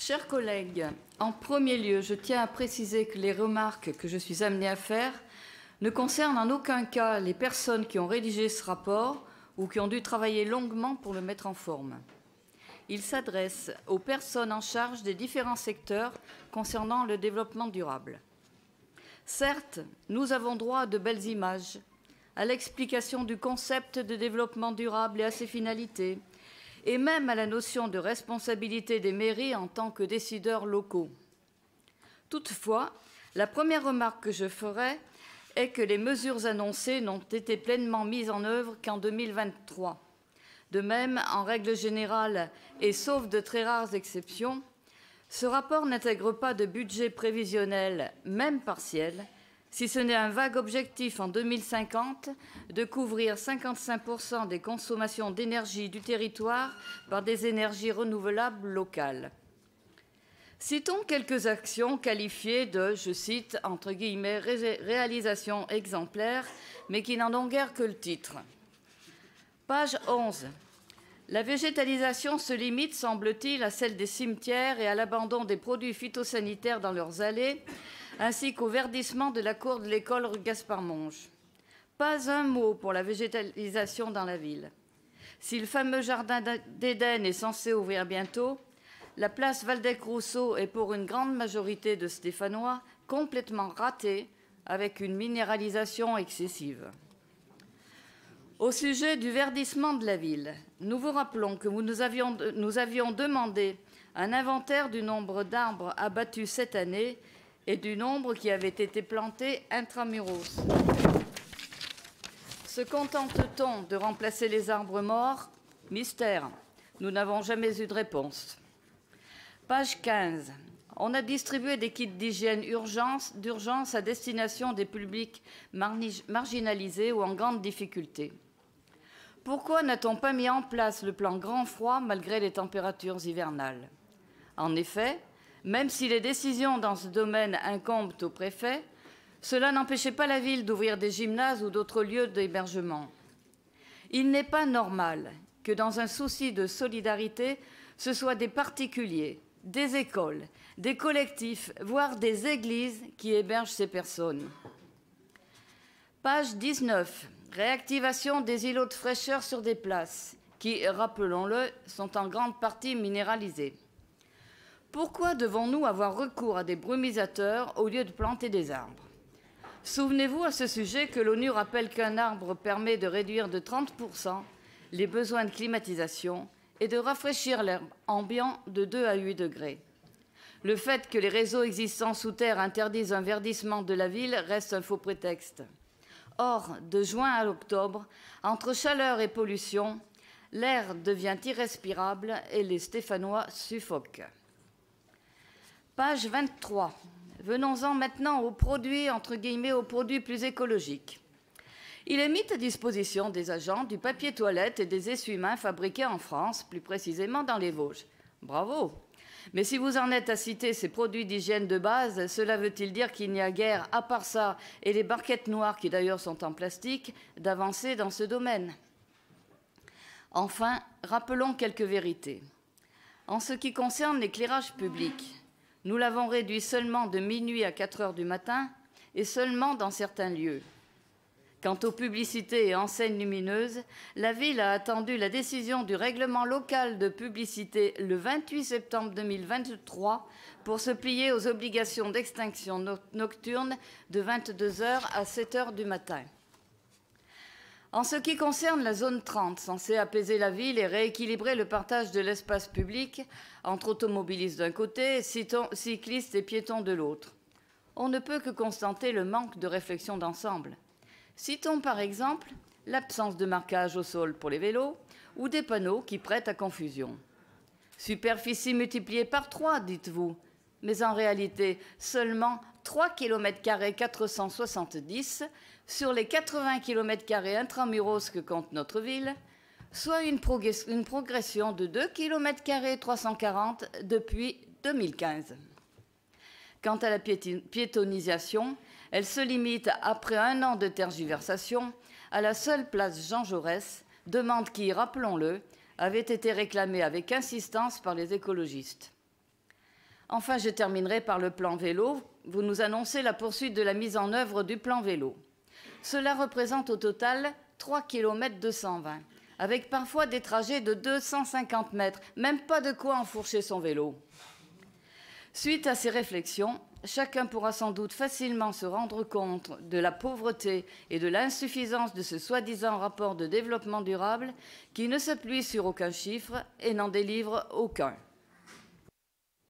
Chers collègues, en premier lieu, je tiens à préciser que les remarques que je suis amenée à faire ne concernent en aucun cas les personnes qui ont rédigé ce rapport ou qui ont dû travailler longuement pour le mettre en forme. Il s'adresse aux personnes en charge des différents secteurs concernant le développement durable. Certes, nous avons droit à de belles images, à l'explication du concept de développement durable et à ses finalités, et même à la notion de responsabilité des mairies en tant que décideurs locaux. Toutefois, la première remarque que je ferai est que les mesures annoncées n'ont été pleinement mises en œuvre qu'en 2023. De même, en règle générale, et sauf de très rares exceptions, ce rapport n'intègre pas de budget prévisionnel, même partiel, si ce n'est un vague objectif en 2050 de couvrir 55% des consommations d'énergie du territoire par des énergies renouvelables locales. Citons quelques actions qualifiées de, je cite, entre guillemets, réalisations exemplaires, mais qui n'en ont guère que le titre. Page 11. La végétalisation se limite, semble-t-il, à celle des cimetières et à l'abandon des produits phytosanitaires dans leurs allées, ainsi qu'au verdissement de la cour de l'école rue Gaspard-Monge. Pas un mot pour la végétalisation dans la ville. Si le fameux jardin d'Éden est censé ouvrir bientôt, la place Waldeck-Rousseau est pour une grande majorité de Stéphanois complètement ratée, avec une minéralisation excessive. Au sujet du verdissement de la ville, nous vous rappelons que nous avions demandé un inventaire du nombre d'arbres abattus cette année et du nombre qui avait été planté intramuros. Se contente-t-on de remplacer les arbres morts? Mystère. Nous n'avons jamais eu de réponse. Page 15. On a distribué des kits d'hygiène d'urgence à destination des publics marginalisés ou en grande difficulté. Pourquoi n'a-t-on pas mis en place le plan grand froid malgré les températures hivernales? En effet, même si les décisions dans ce domaine incombent au préfet, cela n'empêchait pas la ville d'ouvrir des gymnases ou d'autres lieux d'hébergement. Il n'est pas normal que dans un souci de solidarité, ce soit des particuliers, des écoles, des collectifs, voire des églises qui hébergent ces personnes. Page 19. Réactivation des îlots de fraîcheur sur des places qui, rappelons-le, sont en grande partie minéralisés. Pourquoi devons-nous avoir recours à des brumisateurs au lieu de planter des arbres? Souvenez-vous à ce sujet que l'ONU rappelle qu'un arbre permet de réduire de 30% les besoins de climatisation et de rafraîchir l'air ambiant de 2 à 8 degrés. Le fait que les réseaux existants sous terre interdisent un verdissement de la ville reste un faux prétexte. Or, de juin à octobre, entre chaleur et pollution, l'air devient irrespirable et les Stéphanois suffoquent. Page 23. Venons-en maintenant aux produits, entre guillemets, aux produits plus écologiques. Il est mis à disposition des agents du papier toilette et des essuie-mains fabriqués en France, plus précisément dans les Vosges. Bravo! Mais si vous en êtes à citer ces produits d'hygiène de base, cela veut-il dire qu'il n'y a guère, à part ça et les barquettes noires qui d'ailleurs sont en plastique, d'avancées dans ce domaine? Enfin, rappelons quelques vérités. En ce qui concerne l'éclairage public, nous l'avons réduit seulement de minuit à 4 heures du matin et seulement dans certains lieux. Quant aux publicités et enseignes lumineuses, la ville a attendu la décision du règlement local de publicité le 28 septembre 2023 pour se plier aux obligations d'extinction nocturne de 22 h à 7 h du matin. En ce qui concerne la zone 30, censée apaiser la ville et rééquilibrer le partage de l'espace public entre automobilistes d'un côté, cyclistes et piétons de l'autre, on ne peut que constater le manque de réflexion d'ensemble. Citons par exemple l'absence de marquage au sol pour les vélos ou des panneaux qui prêtent à confusion. Superficie multipliée par 3, dites-vous, mais en réalité seulement 3 km² 470 sur les 80 km² intramuros que compte notre ville, soit une progression de 2 km² 340 depuis 2015. Quant à la piétonisation, elle se limite, après un an de tergiversation, à la seule place Jean Jaurès, demande qui, rappelons-le, avait été réclamée avec insistance par les écologistes. Enfin, je terminerai par le plan vélo. Vous nous annoncez la poursuite de la mise en œuvre du plan vélo. Cela représente au total 3 km 220, avec parfois des trajets de 250 mètres, même pas de quoi enfourcher son vélo. Suite à ces réflexions, chacun pourra sans doute facilement se rendre compte de la pauvreté et de l'insuffisance de ce soi-disant rapport de développement durable qui ne s'appuie sur aucun chiffre et n'en délivre aucun.